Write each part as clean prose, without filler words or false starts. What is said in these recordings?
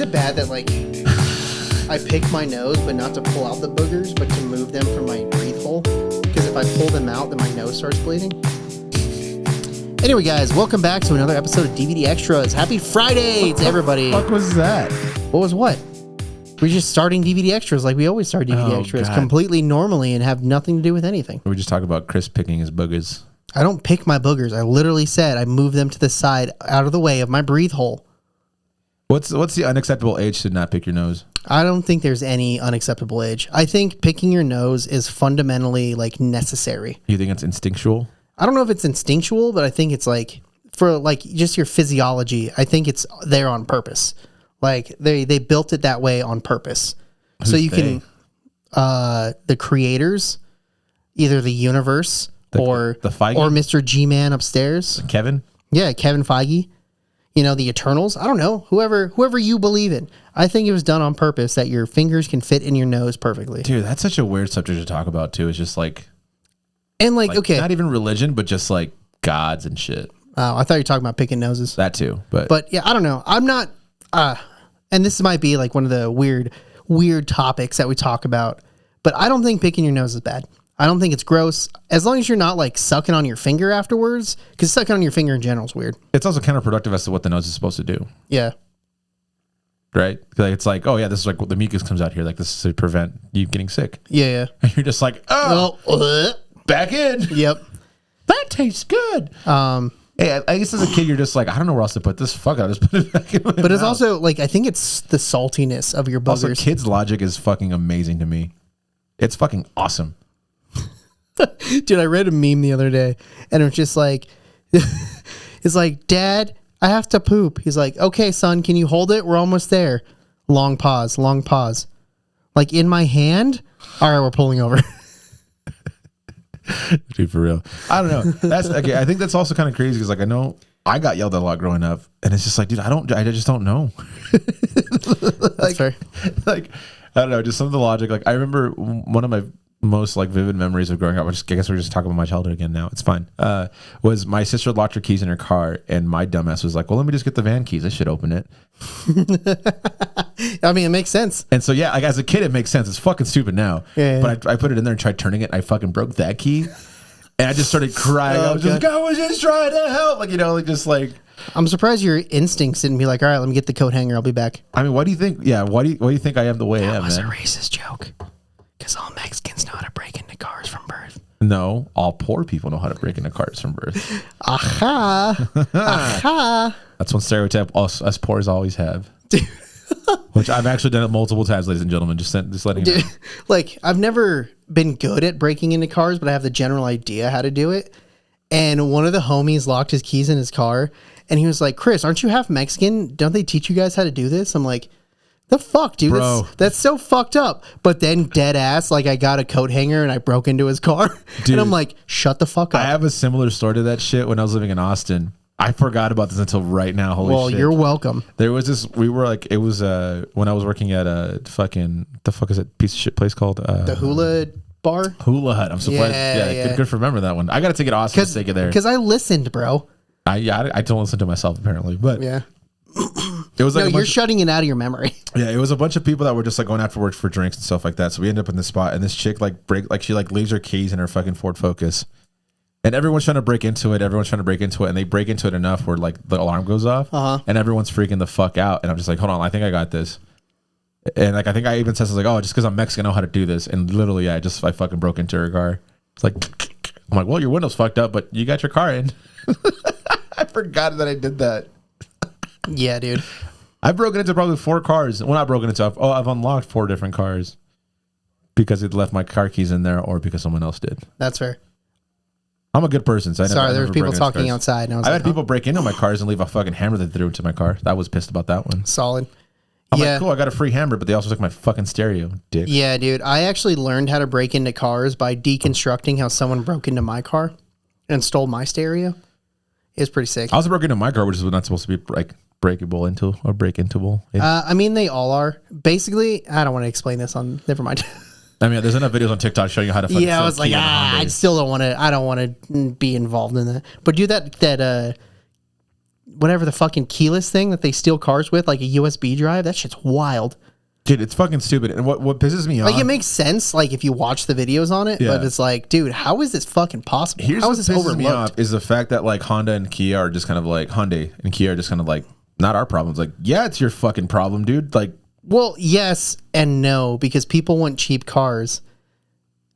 it bad that like I pick my nose, but not to pull out the boogers, but to move them from my breathe hole? Because if I pull them out, then my nose starts bleeding. Anyway, guys, welcome back to another episode of DVD Extras. Happy Friday to everybody. What the fuck was that? What was what? We're just starting DVD Extras like we always start DVD Extras, God. completely normally and have nothing to do with anything. We just talked about Chris picking his boogers. I don't pick my boogers. I literally said I move them to the side, out of the way of my breathe hole. What's the unacceptable age to not pick your nose? I don't think there's any unacceptable age. I think picking your nose is fundamentally like necessary. You think it's instinctual? I don't know if it's instinctual, but I think it's like for like just your physiology. I think it's there on purpose. Like they built it that way on purpose. So you can the creators, either the universe or Feige? or Mr. G-Man upstairs. Kevin? Yeah, Kevin Feige. You know, the Eternals. I don't know. Whoever you believe in. I think it was done on purpose that your fingers can fit in your nose perfectly. Dude, that's such a weird subject to talk about too. It's just like And like okay. not even religion, but just like gods and shit. I thought you were talking about picking noses. That too. But yeah, I don't know. I'm not and this might be like one of the weird topics that we talk about, but I don't think picking your nose is bad. I don't think it's gross as long as you're not like sucking on your finger afterwards, because sucking on your finger in general is weird. it's also counterproductive as to what the nose is supposed to do. Yeah. Right? Like it's like, oh yeah, this is like what the mucus comes out here. Like this is to prevent you getting sick. Yeah. And you're just like, oh, Well, back in. yep. That tastes good. Hey, I guess as a kid, you're just like, I don't know where else to put this. Fuck it, I'll just put it back in my But it's mouth. also like I think it's the saltiness of your Also, boogers. kids' logic is fucking amazing to me. It's fucking awesome. Dude, I read a meme the other day and it was just like, it's like, Dad, I have to poop. He's like, okay, son, can you hold it? We're almost there. Long pause. Like in my hand? All right, we're pulling over. Dude, for real. I don't know. That's okay. I think that's also kind of crazy because like I know I got yelled at a lot growing up, and it's just like, dude, I just don't know. That's fair. Like I don't know, just some of the logic. Like I remember one of my most like vivid memories of growing up. I guess we're just talking about my childhood again now. It's fine. Was my sister locked her keys in her car, and my dumbass was like, "Well, let me just get the van keys. I should open it." I mean, it makes sense. And so yeah, like as a kid, it makes sense. It's fucking stupid now. Yeah. But I put it in there and tried turning it. And I fucking broke that key, and I just started crying. I was just like, I was just trying to help, like like just like. I'm surprised your instincts didn't be like, all right, let me get the coat hanger. I'll be back. I mean, what do you think? Yeah, why do you think I am the way I am, That was man? a racist joke. Because all Mexicans know how to break into cars from birth. No, all poor people know how to break into cars from birth. Aha. Aha. That's one stereotype us poors always have. Which I've actually done it multiple times, ladies and gentlemen. Just letting you know. Like, I've never been good at breaking into cars, but I have the general idea how to do it. And one of the homies locked his keys in his car, and he was like, Chris, aren't you half Mexican? Don't they teach you guys how to do this? I'm like, the fuck, dude? Bro. That's so fucked up. But then dead ass, like I got a coat hanger and I broke into his car. Dude, and I'm like, shut the fuck up. I have a similar story to that shit when I was living in Austin. I forgot about this until right now. Holy shit. You're welcome. There was this, we were like, it was when I was working at a fucking, the fuck is that piece of shit place called? The Hula Bar? Hula Hut. I'm surprised. Yeah. Good for remember that one. I got to take it Austin to take it there. Because I listened, bro. I don't listen to myself apparently, but Yeah. it was like No, you're shutting it out of your memory. yeah, it was a bunch of people that were just like going after work for drinks and stuff like that. So we end up in this spot, and this chick she leaves her keys in her fucking Ford Focus, and everyone's trying to break into it. And they break into it enough where like the alarm goes off, and everyone's freaking the fuck out. And I'm just like, hold on, I think I got this. And like I think I even said something like, oh, just because I'm Mexican, I know how to do this. And literally, I fucking broke into her car. It's like, I'm like, well, your window's fucked up, but you got your car in. I forgot that I did that. Yeah, dude. I've broken into probably 4 cars. Well, not broken into. I've unlocked 4 different cars because it left my car keys in there, or because someone else did. That's fair. I'm a good person. So Sorry, there never were people break into talking cars. outside. And I was I've like, had people break into my cars and leave a fucking hammer they threw into my car. I was pissed about that one. Solid. I'm Yeah. like, cool, I got a free hammer, but they also took my fucking stereo, dick. Yeah, dude. I actually learned how to break into cars by deconstructing how someone broke into my car and stole my stereo. It's pretty sick. I also broke into my car, which is not supposed to be like breakable into or break into. I mean, they all are. Basically, I don't want to explain this on. Never mind. I mean, there's enough videos on TikTok showing you how to fucking Yeah, I sell was like, key on I Hondas. still don't want to. I don't want to be involved in that. But do that whatever the fucking keyless thing that they steal cars with, like a USB drive. That shit's wild. Dude, it's fucking stupid. And what pisses me off, Like, it makes sense, like, if you watch the videos on it, Yeah. but it's like, dude, how is this fucking possible? here's How what is this pisses me off overlooked? is the fact that like Honda and Kia are just kind of like Hyundai and Kia are just kind of like not our problems. Like, yeah, it's your fucking problem, dude. Like, Well, yes and no, because people want cheap cars.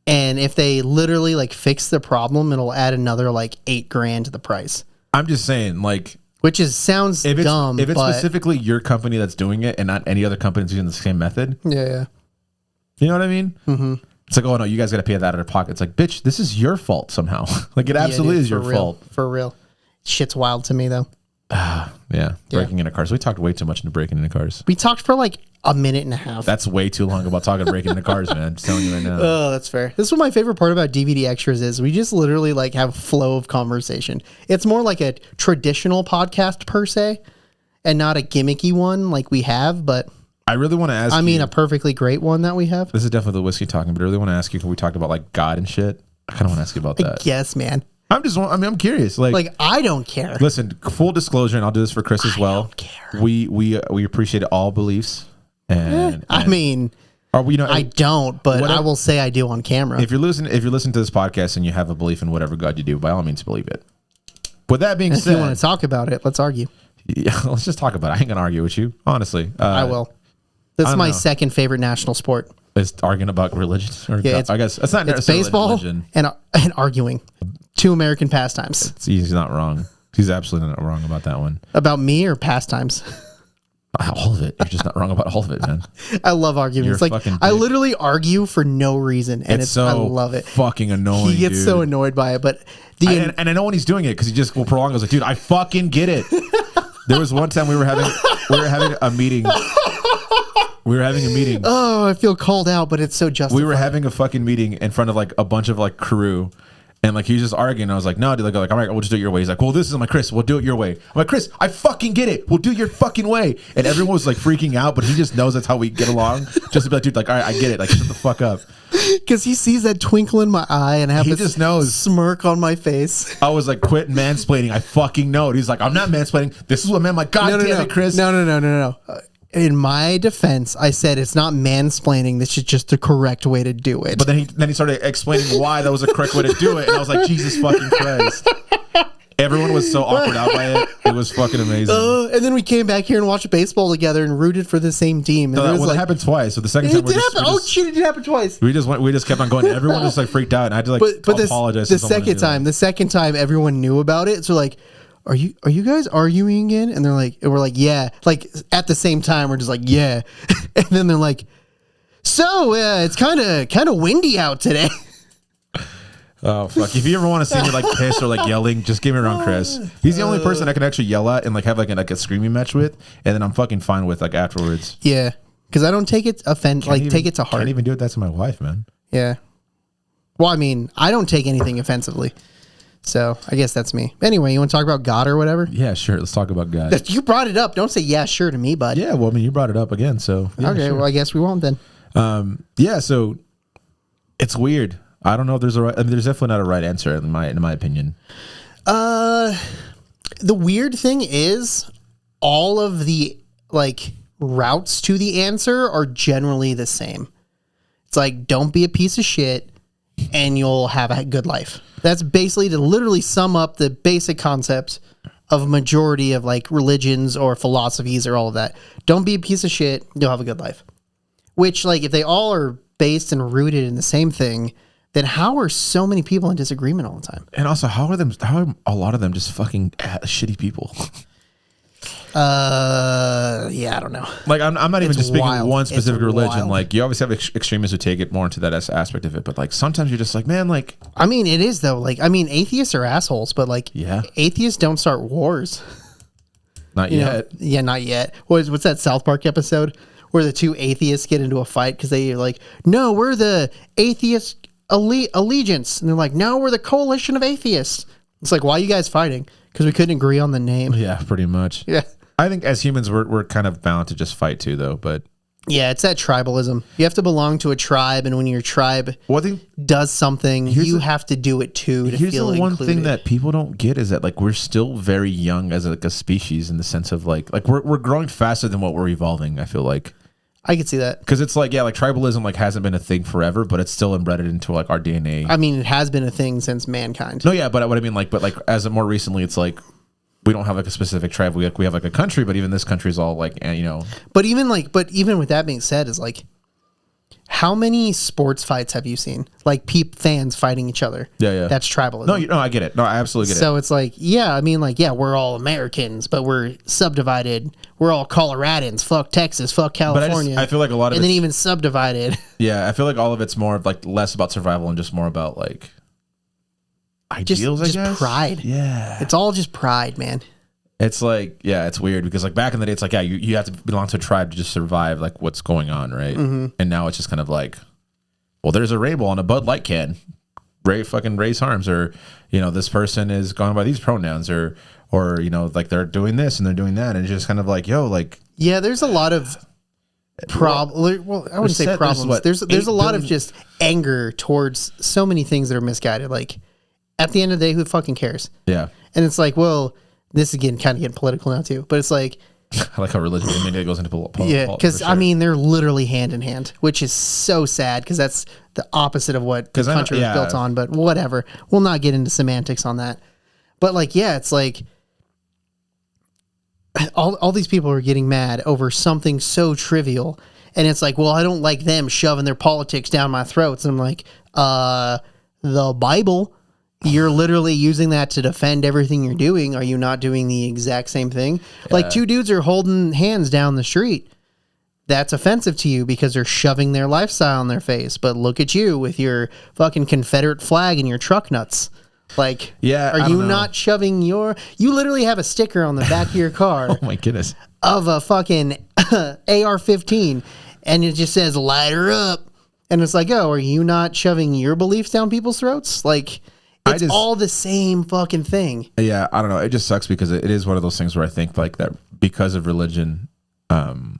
And if they literally, like, fix the problem, it'll add another, like, $8,000 to the price. I'm just saying, like, Which sounds if it's dumb, if it's but... specifically your company that's doing it and not any other company that's using the same method, Yeah. you know what I mean? Mm-hmm. It's like, oh no, you guys got to pay that out of pocket. It's like, bitch, this is your fault somehow. Like, it absolutely dude, is your for real, fault. For real. Shit's wild to me, though. Yeah, breaking into cars. We talked way too much into breaking into cars. We talked for, like, a minute and a half. That's way too long about talking breaking into cars, man. I'm just telling you right now. Oh, that's fair. This is what my favorite part about DVD extras is. We just literally like have flow of conversation. It's more like a traditional podcast per se, and not a gimmicky one like we have. But I really want to ask. I mean, you, a perfectly great one that we have. this is definitely the whiskey talking, but I really want to ask you. Can we talked about like God and shit? I kind of want to ask you about that. Yes, man. I'm curious. Like, I don't care. listen, full disclosure, and I'll do this for Chris as well. don't care. We appreciate all beliefs, and I mean, are we? You know, I don't, but Whatever- I will say I do on camera. if you're listening to this podcast and you have a belief in whatever God you do, by all means, believe it. With that being If you want said, to talk about it, let's argue. yeah, let's just talk about it. I ain't gonna argue with you, honestly. I will. This is don't my know. second favorite national sport. It's arguing about religion, or Yeah, I guess it's not It's necessarily baseball religion. and arguing. Two American pastimes. He's not wrong. He's absolutely not wrong about that one. About me or pastimes? All of it. You're just not wrong about all of it, man. I love arguing. It's You're like fucking I dick. literally argue for no reason, and It's so I love it. fucking annoying. He gets dude. so annoyed by it, but And I know when he's doing it because he just will prolong. I was like, dude, I fucking get it. There was one time we were having a meeting. We were having a meeting. oh, I feel called out, but it's so justified. We were having a fucking meeting in front of like a bunch of like crew. And like he was just arguing. I was like, no, dude, like, all right, we'll just do it your way. He's like, well, this is my Chris. We'll do it your way. I'm like, Chris, I fucking get it. We'll do it your fucking way. And everyone was like freaking out, but he just knows that's how we get along. Just to be like, dude, like, all right, I get it. Like, shut the fuck up. because he sees that twinkle in my eye and I have He this just knows. smirk on my face. I was like, quit mansplaining. I fucking know it. He's like, I'm not mansplaining. This is what man. Like, God damn it, Chris. No. In my defense, I said it's not mansplaining. This is just the correct way to do it. But then he started explaining why that was the correct way to do it, and I was like, Jesus fucking Christ! Everyone was so awkward out by it. It was fucking amazing. And then we came back here and watched baseball together and rooted for the same team. And So it was that like, happened twice. So the second time it did happen. Oh shit! It did happen twice. we just kept on going. Everyone just like freaked out, and I had to like But apologize. the to someone second time, everyone knew about it. So like, are you guys arguing again? And we're like, yeah. Like at the same time, we're just like, yeah. And then they're like, so it's kind of windy out today. Oh fuck! If you ever want to see me like pissed or like yelling, just give me around Chris. He's the only person I can actually yell at and like have like a screaming match with, and then I'm fucking fine with like afterwards. Yeah, because I don't take it take it to heart. Can't even do that to my wife, man. Yeah. Well, I mean, I don't take anything offensively. So I guess that's me. Anyway, you want to talk about God or whatever? Yeah, sure. Let's talk about God. You brought it up. Don't say yeah, sure to me, bud. Yeah, well, I mean, you brought it up again, so yeah, Okay, sure. well, I guess we won't then. Yeah, so it's weird. I don't know if there's a right. I mean, there's definitely not a right answer in my opinion. The weird thing is all of the like routes to the answer are generally the same. It's like, don't be a piece of shit and you'll have a good life. That's basically to literally sum up the basic concept of a majority of like religions or philosophies or all of that. Don't be a piece of shit, you'll have a good life. Which, like, if they all are based and rooted in the same thing, then how are so many people in disagreement all the time? And also, how are a lot of them just fucking shitty people? Yeah, I don't know. Like, I'm not even It's just speaking of wild. one specific It's religion. wild. Like, you always have extremists who take it more into that aspect of it. But like, sometimes you're just like, man, like, I mean, it is though. Like, I mean, atheists are assholes, but like, Yeah. atheists don't start wars. not You know? yet. Yeah, not yet. What's that South Park episode where the two atheists get into a fight because they are like, no, we're the atheist allegiance, and they're like, no, we're the coalition of atheists. It's like, why are you guys fighting? Because we couldn't agree on the name. Yeah, pretty much. Yeah. I think as humans, we're kind of bound to just fight too, though. But Yeah, it's that tribalism. You have to belong to a tribe, and when your tribe Well, I think does something, you have to do it too to here's feel the one included. thing that people don't get is that like we're still very young as like a species in the sense of like we're growing faster than what we're evolving. I feel like I could see that. because it's like like tribalism like hasn't been a thing forever, but it's still embedded into like our DNA. I mean, it has been a thing since mankind. No, yeah, but what I mean like as of more recently, it's like we don't have like a specific tribe. We have like a country, but even this country is all like But even with that being said, is like, how many sports fights have you seen? Like fans fighting each other. Yeah. That's tribalism. No, I get it. No, I absolutely get it. So it's like, yeah, I mean, like, yeah, we're all Americans, but we're subdivided. We're all Coloradans. Fuck Texas. Fuck California. I feel like a lot of and then it's- even subdivided. Yeah, I feel like all of it's more of like less about survival and just more about like ideals, just I guess. pride. Yeah. It's all just pride, man. It's like, yeah, it's weird because like back in the day, it's like, yeah, you have to belong to a tribe to just survive like what's going on, right? Mm-hmm. And now it's just kind of like, well, there's a label on a Bud Light can. Raise harms, or this person is gone by these pronouns, or like they're doing this and they're doing that, and it's just kind of like, yo, like, Yeah, there's a lot of Well, I wouldn't say problems. There's a lot of just anger towards so many things that are misguided. Like, at the end of the day, who fucking cares? yeah. And it's like, well, this is kind of getting political now too. But it's like, I like how religion immediately goes into yeah, because I mean, they're literally hand in hand, which is so sad because that's the opposite of what the country was built on. But whatever, we'll not get into semantics on that. But like, yeah, it's like all these people are getting mad over something so trivial, and it's like, well, I don't like them shoving their politics down my throats. And I'm like, the Bible. You're literally using that to defend everything you're doing. Are you not doing the exact same thing? Yeah. Like two dudes are holding hands down the street. That's offensive to you because they're shoving their lifestyle in their face. But look at you with your fucking Confederate flag and your truck nuts. Like, yeah, are you not shoving you literally have a sticker on the back of your car. Oh my goodness. Of a fucking AR-15 and it just says light her up. And it's like, oh, are you not shoving your beliefs down people's throats? Like, it's all the same fucking thing. Yeah, I don't know. It just sucks because it is one of those things where I think like that because of religion. And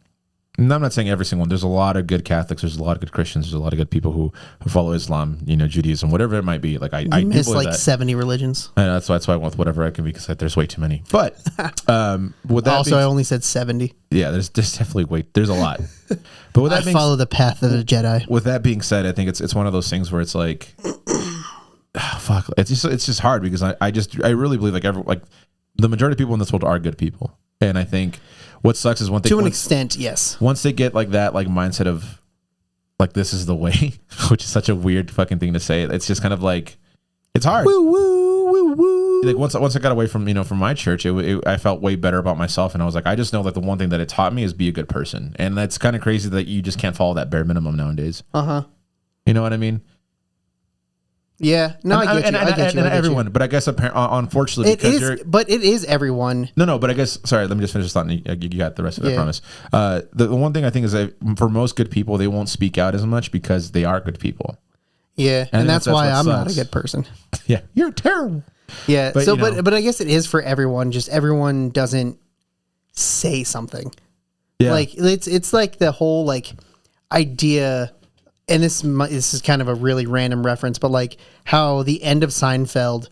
I'm not saying every single one. There's a lot of good Catholics. There's a lot of good Christians. There's a lot of good people who follow Islam, Judaism, whatever it might be. Like I miss like 70 religions. I know, that's why I went with whatever I can because there's way too many. But with that also, I only said 70. Yeah, there's definitely there's a lot. But with that I follow the path of the Jedi. With that being said, I think it's one of those things where it's like. Oh, fuck, it's just hard because I really believe like the majority of people in this world are good people, and I think what sucks is to an extent, yes. Once they get like that like mindset of like this is the way, which is such a weird fucking thing to say. It's just kind of like it's hard. Woo woo woo woo. Like once I got away from from my church, I felt way better about myself, and I was like, I just know that the one thing that it taught me is be a good person, and that's kind of crazy that you just can't follow that bare minimum nowadays. You know what I mean? Yeah, no, I get you. Everyone, but I guess unfortunately, but it is everyone. No, but I guess sorry. Let me just finish this thought. And you got the rest of it. I promise. The one thing I think is that for most good people, they won't speak out as much because they are good people. Yeah, and that's why I'm not a good person. Yeah, you're terrible. Yeah, but I guess it is for everyone. Just everyone doesn't say something. Yeah, like it's like the whole like idea. And this is kind of a really random reference, but like how the end of Seinfeld,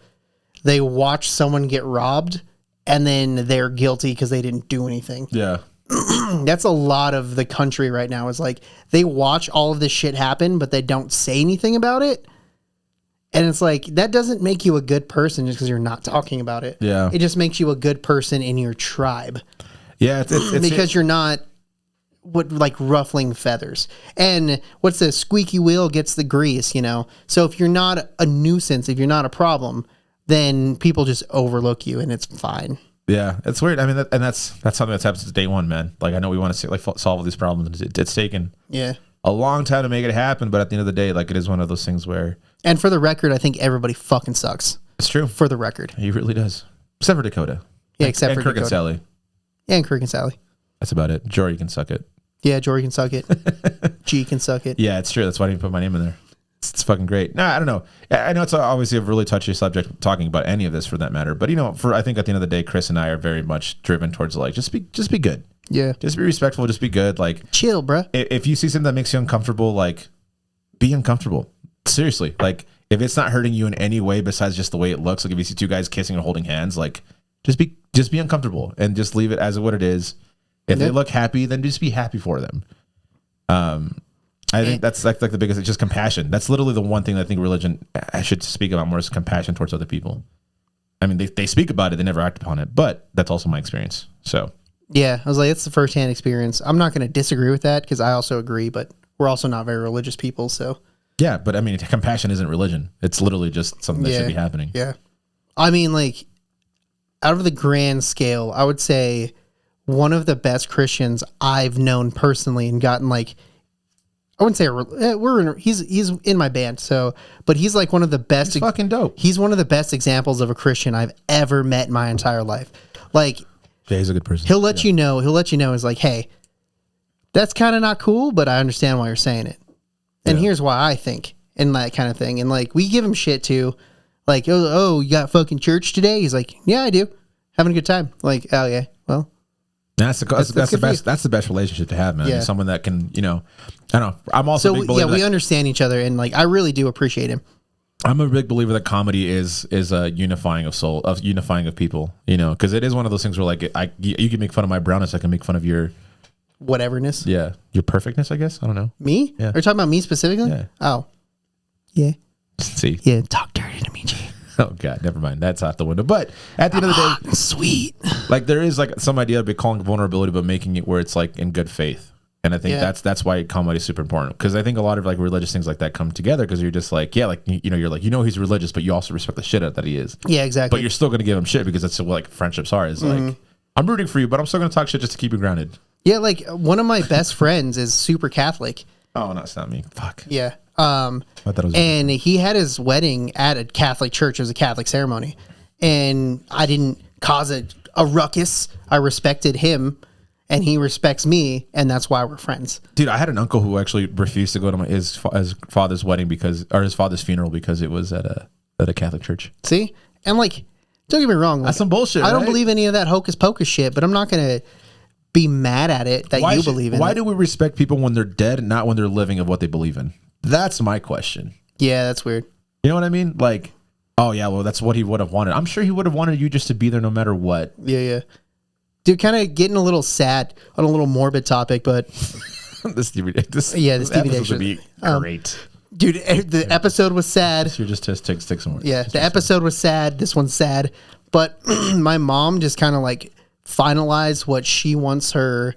they watch someone get robbed and then they're guilty because they didn't do anything. Yeah. That's a lot of the country right now is like they watch all of this shit happen, but they don't say anything about it. And it's like, that doesn't make you a good person just because you're not talking about it. Yeah. It just makes you a good person in your tribe. Yeah. It's because you're not like ruffling feathers. And what's the squeaky wheel gets the grease, So if you're not a nuisance, if you're not a problem, then people just overlook you and it's fine. Yeah, it's weird. I mean, that's something that's happened since day one, man. Like I know we want to like solve all these problems. It's taken a long time to make it happen, but at the end of the day, like it is one of those things where. And for the record, I think everybody fucking sucks. It's true. For the record, he really does. Except for Dakota. Yeah, except for Kirk Dakota. And Sally. Yeah, and Kirk and Sally. That's about it. Jory can suck it. Yeah, Jory can suck it. G can suck it. Yeah, it's true. That's why I didn't put my name in there. It's fucking great. No, I don't know. I know it's obviously a really touchy subject talking about any of this for that matter. But I think at the end of the day, Chris and I are very much driven towards like just be good. Yeah. Just be respectful. Just be good. Like, Chill, bruh. if you see something that makes you uncomfortable, like, be uncomfortable. Seriously. Like, if it's not hurting you in any way besides just the way it looks, like if you see two guys kissing or holding hands, like, just be uncomfortable and just leave it as what it is. If they look happy, then just be happy for them. I think that's like the biggest. It's just compassion. That's literally the one thing that I think religion I should speak about more is compassion towards other people. I mean, they speak about it, they never act upon it, but that's also my experience. So yeah, I was like, it's the firsthand experience. I'm not going to disagree with that because I also agree, but we're also not very religious people. So yeah, but I mean, compassion isn't religion. It's literally just something that should be happening. Yeah, I mean, like out of the grand scale, I would say one of the best Christians I've known personally and gotten like. I wouldn't say he's in my band, so but he's like one of the best. He's fucking dope. He's one of the best examples of a Christian I've ever met in my entire life. Like, yeah, he's a good person. He'll let you know. He's like, hey, that's kind of not cool, but I understand why you're saying it, and here's why I think, and that kind of thing. And like, we give him shit too, like, oh, you got fucking church today? He's like, yeah, I do, having a good time. Like, oh yeah, well. That's the best. That's the best relationship to have, man. Yeah. Someone that can, I don't know. I'm also a big believer. We understand each other, and like I really do appreciate him. I'm a big believer that comedy is a unifying of people. Because it is one of those things where like you can make fun of my brownness, I can make fun of your whateverness. Yeah, your perfectness. I guess I don't know. Me? Yeah. Are you talking about me specifically? Yeah. Oh, yeah. See. Yeah. Talk dirty to me, Jay. Oh God, never mind. That's out the window. But at the end of the day, sweet. Like there is like some idea of calling vulnerability, but making it where it's like in good faith. And I think that's why comedy is super important. Because I think a lot of like religious things like that come together because you're just like, yeah, like you're like he's religious, but you also respect the shit out that he is. Yeah, exactly. But you're still gonna give him shit because that's what like friendships are. Is like I'm rooting for you, but I'm still gonna talk shit just to keep you grounded. Yeah, like one of my best friends is super Catholic. Oh, no, it's not me. Fuck. Yeah. I thought it was and he had his wedding at a Catholic church. It was a Catholic ceremony. And I didn't cause a ruckus. I respected him and he respects me. And that's why we're friends. Dude, I had an uncle who actually refused to go to his father's wedding or his father's funeral because it was at a Catholic church. See? And like, don't get me wrong. Like, that's some bullshit. I don't believe any of that hocus pocus shit, but I'm not going to be mad at it that you believe in. Why do we respect people when they're dead and not when they're living of what they believe in? That's my question. Yeah, that's weird. You know what I mean? Like, oh yeah, well that's what he would have wanted. I'm sure he would have wanted you just to be there no matter what. Yeah. Dude, kind of getting a little sad on a little morbid topic, but this DVD should be great. Dude, the episode was sad. So you're just take some more. Yeah, the episode was sad. This one's sad, but my mom just kind of like finalized what she wants her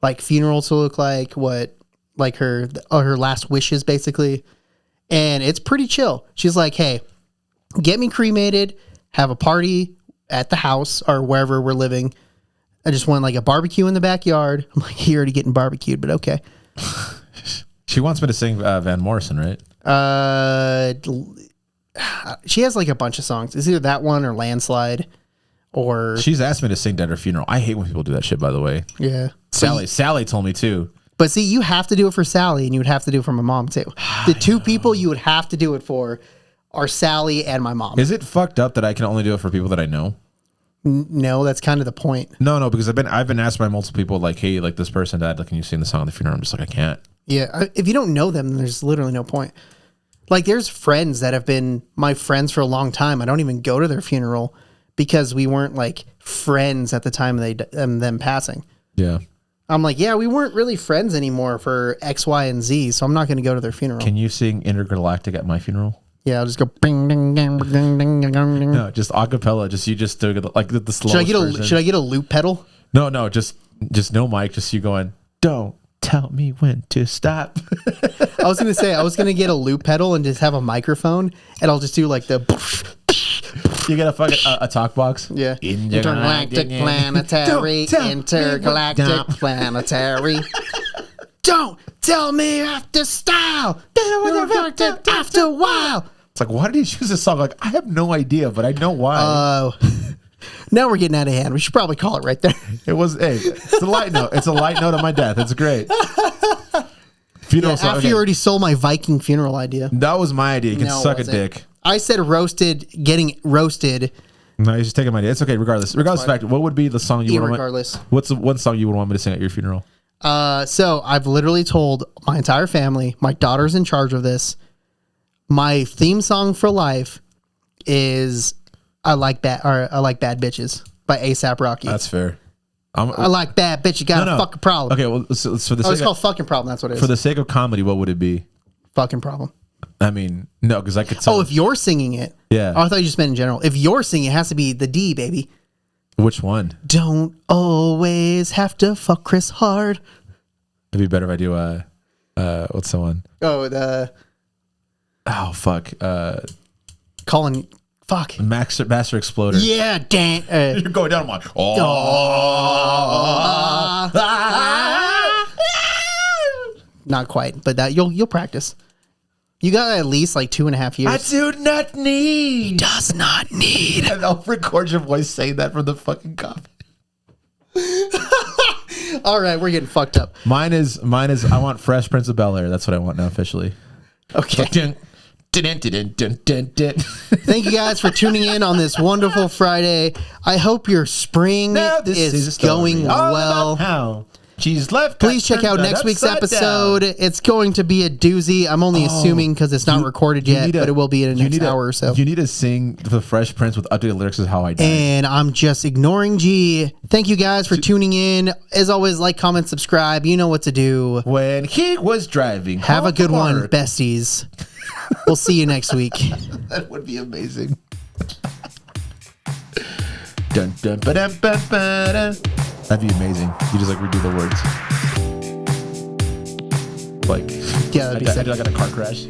like funeral to look like, what like her last wishes basically, and it's pretty chill. She's like, hey, get me cremated, have a party at the house or wherever we're living. I just want like a barbecue in the backyard. I'm like, you're already getting barbecued, but okay. She wants me to sing Van Morrison, right? She has like a bunch of songs. It's either that one or Landslide, or she's asked me to sing at her funeral. I hate when people do that shit. By the way, yeah. Sally told me too. But see, you have to do it for Sally, and you would have to do it for my mom too. The two people you would have to do it for are Sally and my mom. Is it fucked up that I can only do it for people that I know? No, that's kind of the point. No, because I've been asked by multiple people like, hey, like this person died. Like, can you sing the song at the funeral? I'm just like, I can't. Yeah, if you don't know them, then there's literally no point. Like, there's friends that have been my friends for a long time. I don't even go to their funeral because we weren't like friends at the time of them passing. Yeah. I'm like, yeah, we weren't really friends anymore for X, Y, and Z, so I'm not going to go to their funeral. Can you sing Intergalactic at my funeral? Yeah, I'll just go bing, ding, ding, ding, ding, ding, ding. No, just a cappella. You just do like the slowest version. Should I get a loop pedal? No, just no mic. Just you going, don't tell me when to stop. I was going to get a loop pedal and just have a microphone, and I'll just do like the... You get a fucking a talk box? Yeah. Intergalactic planetary. Don't tell me after style. After a while. It's like, why did he choose this song? Like, I have no idea, but I know why. Now we're getting out of hand. We should probably call it right there. It's a light note. It's a light note of my death. It's great. Funeral song. After you already sold my Viking funeral idea. That was my idea. You can suck a dick. I said getting roasted No, he's just taking my idea. It's okay. Regardless of fact, what would be the song you would want? Irregardless. What's the one song you would want me to sing at your funeral? So I've literally told my entire family, my daughter's in charge of this. My theme song for life is I like bad bitches by A$AP Rocky. That's fair. I like bad bitch. You got a fucking problem. Okay, well, so for the it's sake called fucking problem. That's what it is. for the sake of comedy, what would it be? Fucking problem. I mean, no, because I could tell. Oh, if you're singing it. Yeah. Oh, I thought you just meant in general. If you're singing, it has to be the D, baby. Which one? Don't always have to fuck Chris hard. It'd be better if I do what's the one? Oh fuck. Colin. Fuck. Master Exploder. Yeah, Dan. You're going down. I'm like, Not quite, but that you'll practice. You got at least like 2.5 years. I do not need. Does not need. And I'll record your voice saying that from the fucking copy. All right, we're getting fucked up. Mine is. I want Fresh Prince of Bel-Air. That's what I want now officially. Okay. Thank you guys for tuning in on this wonderful Friday. I hope your spring is going well. How she's left. Please check out next week's episode. Down. It's going to be a doozy. I'm only assuming because it's not recorded yet, but it will be in the next hour or so. You need to sing the Fresh Prince with updated lyrics is how I died. And I'm just ignoring G. Thank you guys for tuning in. As always, like, comment, subscribe. You know what to do. When he was driving. Have a good one, besties. We'll see you next week. That would be amazing. Dun, dun, ba-dum, ba-ba-dum. That'd be amazing. You just like redo the words. Like, yeah, that'd be sick. I got a car crash.